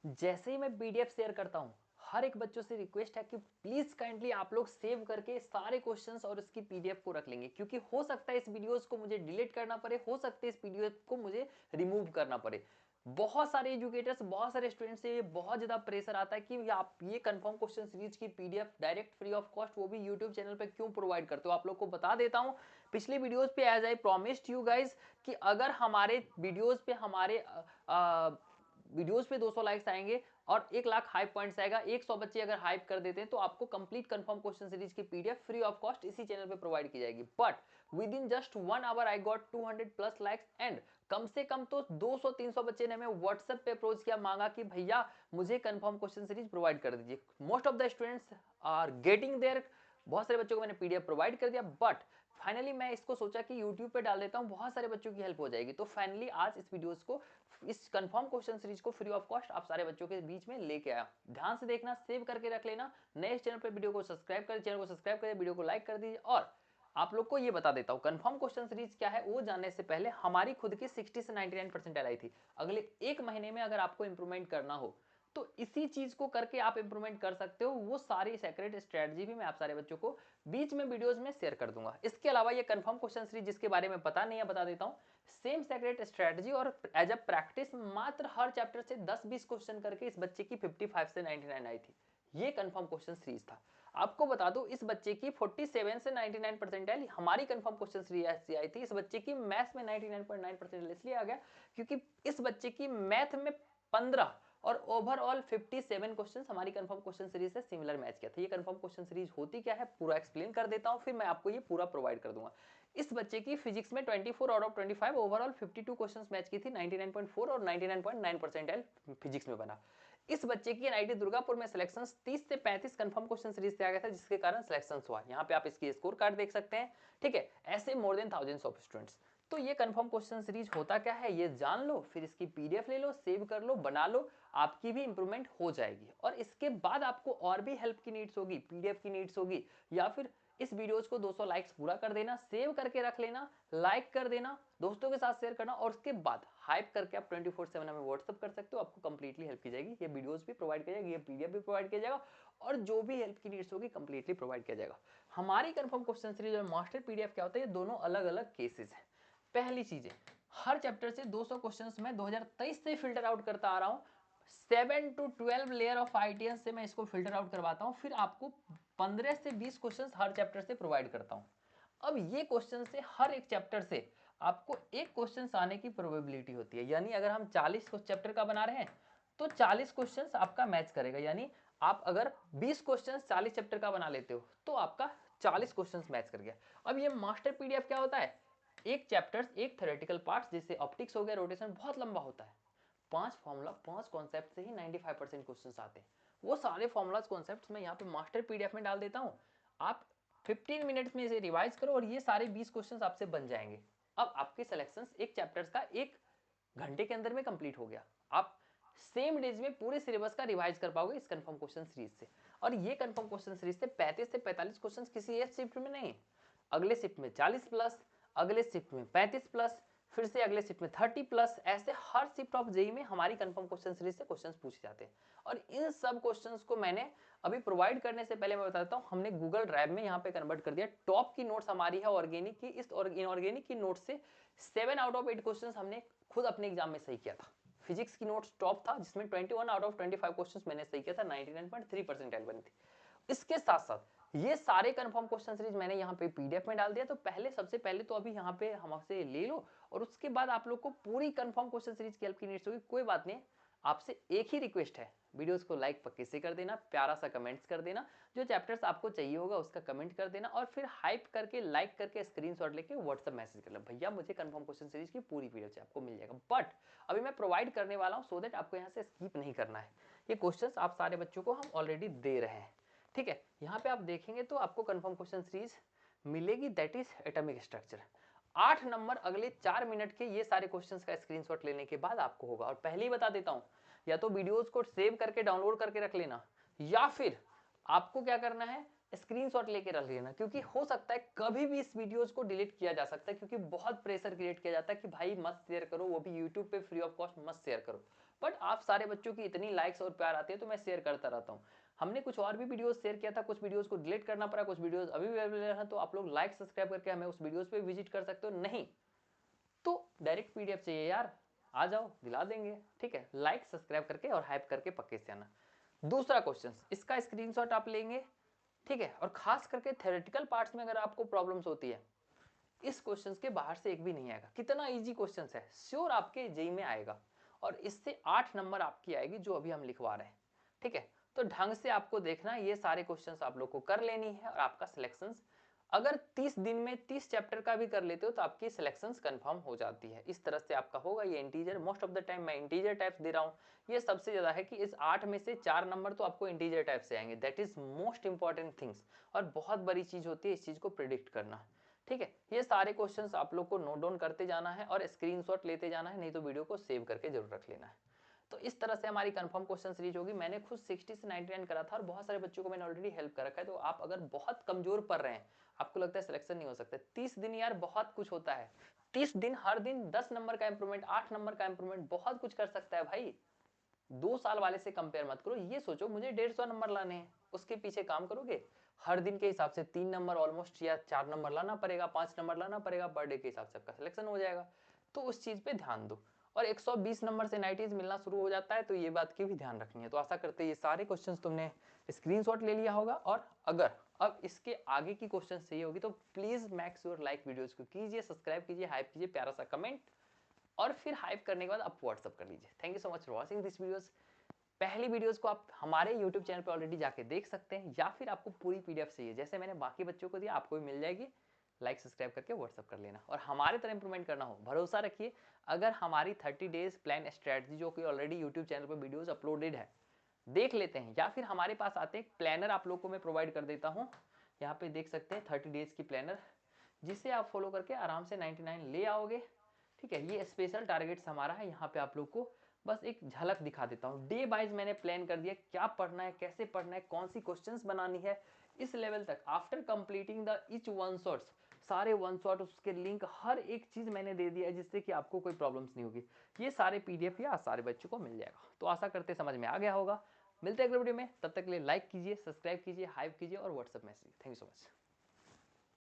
जैसे ही मैं PDF share करता हूँ, हर एक बच्चों से रिक्वेस्ट है कि प्लीज काइंडली आप लोग सेव करके सारे क्वेश्चंस और उसकी पीडीएफ को रख लेंगे, क्योंकि हो सकता है इस वीडियोस को मुझे डिलीट करना पड़े, हो सकता है इस पीडीएफ को मुझे रिमूव करना पड़े। बहुत सारे एजुकेटर्स, बहुत सारे स्टूडेंट्स से बहुत ज्यादा प्रेशर आता है कि आप ये कंफर्म क्वेश्चन सीरीज की PDF direct free of cost वो भी यूट्यूब चैनल पे क्यों प्रोवाइड करते हो। आप लोग को बता देता हूं पिछली वीडियोस पे, as I promised you guys, कि अगर हमारे वीडियोस पे वीडियोस पे 200 लाइक्स आएंगे और 1 लाख हाइप पॉइंट्स आएगा, 100 बच्चे अगर हाइप कर देते हैं तो आपको कंप्लीट कंफर्म क्वेश्चन सीरीज की पीडीएफ फ्री ऑफ कॉस्ट इसी चैनल पे प्रोवाइड की जाएगी। But within just 1 hour I got 200 plus likes and कम से कम तो 200-300 बच्चे ने हमें व्हाट्सएप पे अप्रोच किया, मांगा कि भैया मुझे कंफर्म क्वेश्चन सीरीज प्रोवाइड कर दीजिए। Most of the students are getting there, बहुत सारे बच्चों को मैंने पीडीएफ प्रोवाइड कर दिया, बट फाइनली मैं इसको सोचा कि यूट्यूब पे डाल देता हूं, बहुत सारे बच्चों की हेल्प हो जाएगी। तो फाइनली आज इस वीडियोस को, इस कंफर्म क्वेश्चन सीरीज को फ्री ऑफ कॉस्ट आप सारे बच्चों के बीच में लेके आया। ध्यान से देखना, सेव करके रख लेना, नए चैनल पर वीडियो को सब्सक्राइब कर, चैनल को सब्सक्राइब करें, वीडियो को लाइक कर दीजिए। और आप लोग को ये बता देता हूं कंफर्म क्वेश्चन सीरीज क्या है वो जानने से पहले, हमारी खुद की 60 से 99% आई थी। अगले एक महीने में अगर आपको इंप्रूवमेंट करना हो तो इसी चीज को करके आप इंप्रूवमेंट कर सकते हो। वो सारी सेक्रेट स्ट्रेटजी भी मैं आप सारे बच्चों को बीच में वीडियोस में शेयर कर दूंगा। इसके अलावा ये कंफर्म क्वेश्चन सीरीज जिसके बारे में पता नहीं है बता देता हूं, सेम सेक्रेट स्ट्रेटजी और एज अ प्रैक्टिस मात्र हर चैप्टर से 10-20 क्वेश्चन करके इस बच्चे की 55 से 99 आई थी। ये कंफर्म क्वेश्चन सीरीज था। आपको बता दो इस बच्चे की 47 से 99 परसेंटाइल हमारी कंफर्म क्वेश्चन सीरीज आई थी। इस बच्चे की मैथ्स में 99.9 परसेंटाइल इसलिए आ गया क्योंकि इस बच्चे की मैथ में 15 और ओवरऑल 57 क्वेश्चंस हमारी कंफर्म क्वेश्चन सीरीज से सिमिलर मैच किया था। ये कंफर्म क्वेश्चन सीरीज होती क्या है पूरा एक्सप्लेन कर देता हूं, फिर मैं आपको ये पूरा प्रोवाइड कर दूंगा। इस बच्चे की फिजिक्स में 24 out of 25, overall 52 questions match की थी, 99.4 और 99.9 परसेंटाइल फिजिक्स में बना। इस बच्चे की एनआईटी दुर्गापुर में सिलेक्शन 30 से 35 कंफर्म क्वेश्चन सीरीज से आ गया था, जिसके कारण सिलेक्शन हुआ। यहाँ पे आप इसकी स्कोर कार्ड देख सकते हैं। ठीक है, ऐसे more than thousands of students. तो ये कंफर्म क्वेश्चन सीरीज होता क्या है ये जान लो, फिर इसकी पीडीएफ ले लो, सेव कर लो, बना लो, आपकी भी इंप्रूवमेंट हो जाएगी। और इसके बाद आपको और भी हेल्प की नीड्स होगी, पीडीएफ की नीड्स होगी, या फिर इस वीडियोस को 200 लाइक्स पूरा कर देना, सेव करके रख लेना, लाइक कर देना, दोस्तों के साथ शेयर करना, और उसके बाद हाइप करके आप 24/7 हमें व्हाट्सअप कर सकते हो। आपको कंप्लीटली हेल्प की जाएगी, ये वीडियोस भी प्रोवाइड किया जाएगा, ये पीडीएफ भी प्रोवाइड किया जाएगा, और जो भी हेल्प की नीड्स होगी कंप्लीटली प्रोवाइड किया जाएगा। हमारी कंफर्म क्वेश्चन सीरीज और मास्टर पीडीएफ क्या होता है, ये दोनों अलग अलग केसेस हैं। पहली चीज है, हर चैप्टर से 200 क्वेश्चंस मैं 2023 से फिल्टर आउट करता आ रहा हूं। 7 to 12 लेयर ऑफ आईटीएस से मैं इसको फिल्टर आउट करवाता हूं, फिर आपको 15 से 20 क्वेश्चंस हर चैप्टर से प्रोवाइड करता हूं। अब ये क्वेश्चन से हर एक चैप्टर से आपको एक क्वेश्चन आने की प्रोबेबिलिटी होती है, यानी अगर हम 40 चैप्टर का बना रहे हैं तो 40 क्वेश्चन आपका मैच करेगा। यानी आप अगर 20 क्वेश्चन 40 चैप्टर का बना लेते हो तो आपका 40 क्वेश्चन मैच कर गया। अब ये मास्टर पीडीएफ क्या होता है, एक चैप्टर, एक थ्योरेटिकल पार्ट, जैसे ऑप्टिक्स हो गया, रोटेशन बहुत लंबा होता है, 5 फॉर्मूला 5 कॉन्सेप्ट से ही 95% क्वेश्चंस आते हैं। वो सारे फॉर्मूलाज कॉन्सेप्ट्स मैं यहाँ पे मास्टर पीडीएफ में डाल देता हूँ। आप 15 मिनट्स में इसे रिवाइज करो और ये सारे 20 क्वेश्चंस आपसे बन जाएंगे। अब आपके सिलेक्शंस एक चैप्टर्स का 1 घंटे के अंदर में कंप्लीट हो गया। आप सेम डेज में पूरे सिलेबस का रिवाइज कर पाओगे इस कंफर्म क्वेश्चन सीरीज से। और ये कंफर्म क्वेश्चन सीरीज से 35 से 45 क्वेश्चंस किसी एक शिफ्ट में नहीं, अगले शिफ्ट में 40 प्लस, अगले शिफ्ट में 35 प्लस, फिर से अगले शिफ्ट में 30 प्लस, ऐसे हर शिफ्ट ऑफ जेई में हमारी कंफर्म क्वेश्चन सीरीज से क्वेश्चंस पूछे जाते हैं। और इन सब क्वेश्चंस को मैंने अभी प्रोवाइड करने से पहले मैं बताता हूं, हमने गूगल ड्राइव में यहाँ पे कन्वर्ट कर दिया। टॉप की नोट्स हमारी है ऑर्गेनिक की, इस इनऑर्गेनिक की नोट से 7 आउट ऑफ 8 क्वेश्चन हमने खुद अपने एग्जाम में सही किया था। फिजिक्स की नोट्स टॉप था जिसमें 21 आउट ऑफ 25 क्वेश्चंस मैंने सही किया था, 99.3 परसेंटाइल बनी थी। इसके साथ साथ ये सारे कंफर्म क्वेश्चन सीरीज मैंने यहाँ पे पीडीएफ में डाल दिया। तो सबसे पहले तो अभी यहाँ पे हमसे ले लो, और उसके बाद आप लोग को पूरी कंफर्म क्वेश्चन सीरीज की हेल्प की नीड्स होगी। कोई बात नहीं, आपसे एक ही रिक्वेस्ट है, वीडियोस को लाइक पक्के से कर देना, प्यारा सा कमेंट्स कर देना, जो चैप्टर्स आपको चाहिए होगा उसका कमेंट कर देना, और फिर हाइप करके लाइक करके स्क्रीनशॉट लेके व्हाट्सएप मैसेज कर लेना, भैया मुझे कंफर्म क्वेश्चन सीरीज की पूरी पीडीएफ आपको मिल जाएगा। बट अभी मैं प्रोवाइड करने वाला हूँ सो दैट आपको यहाँ से स्किप नहीं करना है। ये क्वेश्चंस आप सारे बच्चों को हम ऑलरेडी दे रहे हैं। ठीक है, यहाँ पे आप देखेंगे तो आपको कंफर्म क्वेश्चन सीरीज मिलेगी, that is atomic structure. 8 number अगले 4 मिनट के ये सारे क्वेश्चंस का स्क्रीनशॉट लेने के बाद आपको होगा। और पहले ही बता देता हूं, या तो वीडियोस को सेव करके डाउनलोड करके रख लेना, या फिर आपको क्या करना है, स्क्रीनशॉट लेके रख लेना, क्योंकि हो सकता है कभी भी इस वीडियोस को डिलीट किया जा सकता है, क्योंकि बहुत प्रेशर क्रिएट किया जाता है कि भाई मत शेयर करो, वो भी यूट्यूब पे फ्री ऑफ कॉस्ट मत शेयर करो। बट आप सारे बच्चों की इतनी लाइक्स और प्यार आती है तो मैं शेयर करता रहता हूँ। हमने कुछ और भी वीडियोस शेयर किया था, कुछ वीडियोस को डिलीट करना पड़ा, कुछ वीडियोस अभी भी अवेलेबल है, तो आप लोग लाइक सब्सक्राइब करके हमें उस वीडियोस पे विजिट कर सकते हो। नहीं तो डायरेक्ट पीडीएफ चाहिए यार, आ जाओ दिला देंगे, ठीक है। लाइक सब्सक्राइब करके और हाइप करके पक्के से आना। दूसरा क्वेश्चन, इसका स्क्रीनशॉट आप लेंगे, ठीक है। और खास करके थ्योरेटिकल पार्ट्स में अगर आपको प्रॉब्लम्स होती है, इस क्वेश्चंस के बाहर से एक भी नहीं आएगा। कितना इजी क्वेश्चंस है, श्योर आपके जेई में आएगा, और इससे 8 नंबर आपकी आएगी जो अभी हम लिखवा रहे हैं, ठीक है। तो ढंग से आपको देखना, ये सारे क्वेश्चंस आप लोग को कर लेनी है, और आपका सिलेक्शन अगर 30 दिन में 30 चैप्टर का भी कर लेते हो तो आपकी सिलेक्शंस कंफर्म हो जाती है। इस तरह से आपका होगा। ये integer, most of the time मैं इंटीजर टाइप्स दे रहा हूँ, ये सबसे ज्यादा है कि इस 8 में से 4 नंबर तो आपको इंटीजर टाइप से आएंगे। That is most important things, और बहुत बड़ी चीज होती है इस चीज को प्रिडिक्ट करना, ठीक है। ये सारे क्वेश्चंस आप लोग को नोट डाउन करते जाना है और स्क्रीनशॉट लेते जाना है, नहीं तो वीडियो को सेव करके जरूर रख लेना है। तो इस तरह से हमारी कंफर्म क्वेश्चन सीरीज होगी। मैंने खुद 60 से 99 करा था, और बहुत सारे बच्चों को मैंने ऑलरेडी हेल्प कर रखा है। तो आप अगर बहुत कमजोर पढ़ रहे हैं, आपको लगता है सिलेक्शन नहीं हो सकता, 30 दिन यार बहुत कुछ होता है। 30 दिन, हर दिन 10 नंबर का इंप्रूवमेंट, 8 नंबर का इंप्रूवमेंट, बहुत कुछ कर सकता है भाई। 2 साल वाले से कंपेयर मत करो। ये सोचो मुझे 150 नंबर लाने हैं, उसके पीछे काम करोगे, हर दिन के हिसाब से 3 नंबर ऑलमोस्ट या 4 नंबर लाना पड़ेगा, 5 नंबर लाना पड़ेगा, पर डे के हिसाब से आपका सिलेक्शन हो जाएगा। तो उस चीज पे ध्यान दो। और 120 नंबर से 90s मिलना शुरू हो जाता है, तो ये बात की भी ध्यान रखनी है। तो आशा करते हैं ये सारे क्वेश्चंस तुमने स्क्रीनशॉट ले लिया होगा। और अगर अब इसके आगे की क्वेश्चन चाहिए होगी तो please make sure like videos को कीजिए, सब्सक्राइब कीजिए, हाइप कीजिए, प्यारा सा कमेंट, और फिर हाइप करने के बाद आप व्हाट्सअप कर लीजिए। Thank you so much for watching this videos. पहली वीडियोस को आप हमारे YouTube चैनल पे ऑलरेडी जाके देख सकते हैं, या फिर आपको पूरी पीडीएफ चाहिए जैसे मैंने बाकी बच्चों को दिया, आपको भी मिल जाएगी। लाइक सब्सक्राइब करके व्हाट्सअप कर लेना। और हमारे तरह इंप्रूवमेंट करना हो, भरोसा रखिए, अगर हमारी 30 डेज प्लान स्ट्रेटजी जो कि ऑलरेडी यूट्यूब चैनल पर वीडियोस अपलोडेड है, देख लेते हैं, या फिर हमारे पास आते हैं, प्लानर आप लोग को मैं प्रोवाइड कर देता हूँ। यहाँ पे देख सकते हैं 30 डेज की प्लानर, जिसे आप फॉलो करके आराम से 99 ले आओगे, ठीक है। ये स्पेशल टारगेट्स हमारा है। यहाँ पे आप लोग को बस एक झलक दिखा देता हूँ। डे वाइज मैंने प्लान कर दिया क्या पढ़ना है, कैसे पढ़ना है, कौन सी क्वेश्चंस बनानी है, इस लेवल तक। After completing the each one shots, सारे वन शॉट, उसके लिंक, हर एक चीज मैंने दे दिया है, जिससे कि आपको कोई प्रॉब्लम्स नहीं होगी। ये सारे पीडीएफ या सारे बच्चों को मिल जाएगा। तो आशा करते समझ में आ गया होगा। मिलते हैं अगले वीडियो में, तब तक के लिए लाइक कीजिए, सब्सक्राइब कीजिए, हाइप कीजिए और WhatsApp message. Thank you so much.